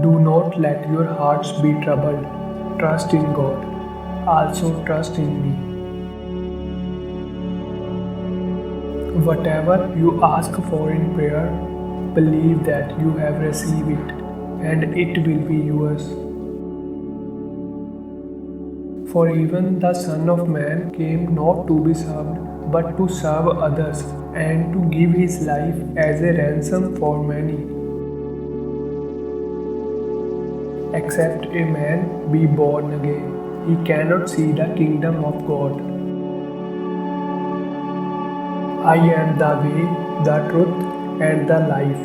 Do not let your hearts be troubled. Trust in God. Also trust in me. Whatever you ask for in prayer, believe that you have received it and it will be yours. For even the Son of Man came not to be served, but to serve others and to give his life as a ransom for many. Except a man be born again, he cannot see the kingdom of God. I am the way, the truth, and the life.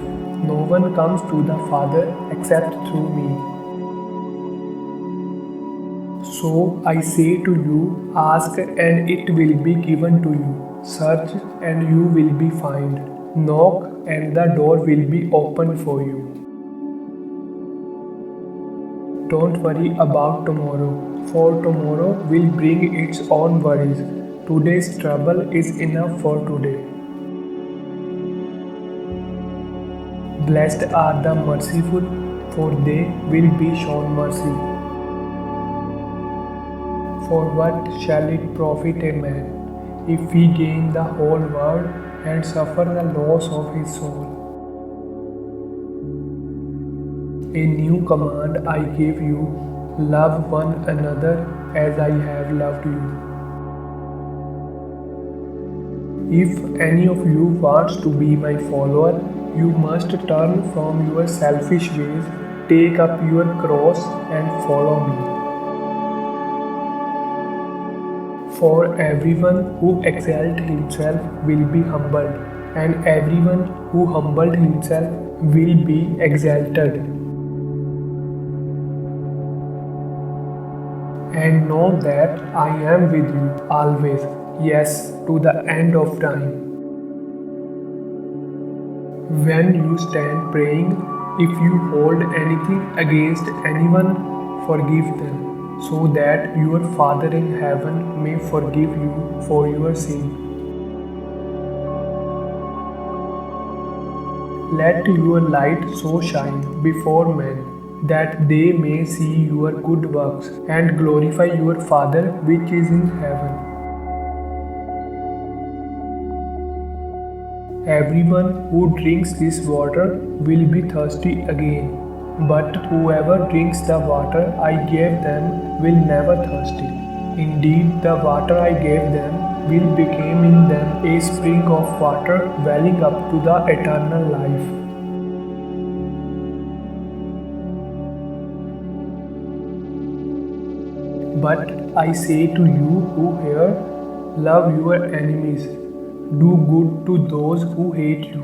No one comes to the Father except through me. So I say to you, ask and it will be given to you. Search and you will be found. Knock and the door will be opened for you. Don't worry about tomorrow, for tomorrow will bring its own worries. Today's trouble is enough for today. Blessed are the merciful, for they will be shown mercy. For what shall it profit a man if he gain the whole world and suffer the loss of his soul? A new command I give you, love one another as I have loved you. If any of you wants to be my follower, you must turn from your selfish ways, take up your cross and follow me. For everyone who exalts himself will be humbled, and everyone who humbled himself will be exalted. And know that I am with you always, yes, to the end of time. When you stand praying, if you hold anything against anyone, forgive them, so that your Father in heaven may forgive you for your sin. Let your light so shine before men, that they may see your good works and glorify your Father which is in heaven. Everyone who drinks this water will be thirsty again, but whoever drinks the water I gave them will never thirsty. Indeed, the water I gave them will become in them a spring of water welling up to the eternal life. But I say to you who hear, love your enemies, do good to those who hate you,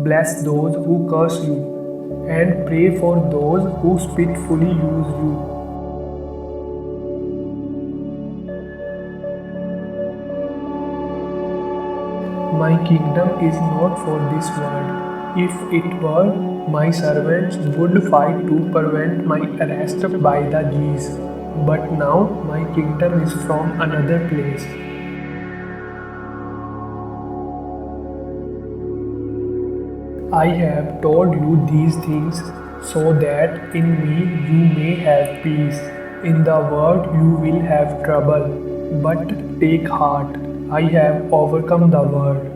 bless those who curse you, and pray for those who spitefully use you. My kingdom is not for this world. If it were, my servants would fight to prevent my arrest by the G's. But now my kingdom is from another place. I have told you these things so that in me you may have peace. In the world you will have trouble, but take heart, I have overcome the world.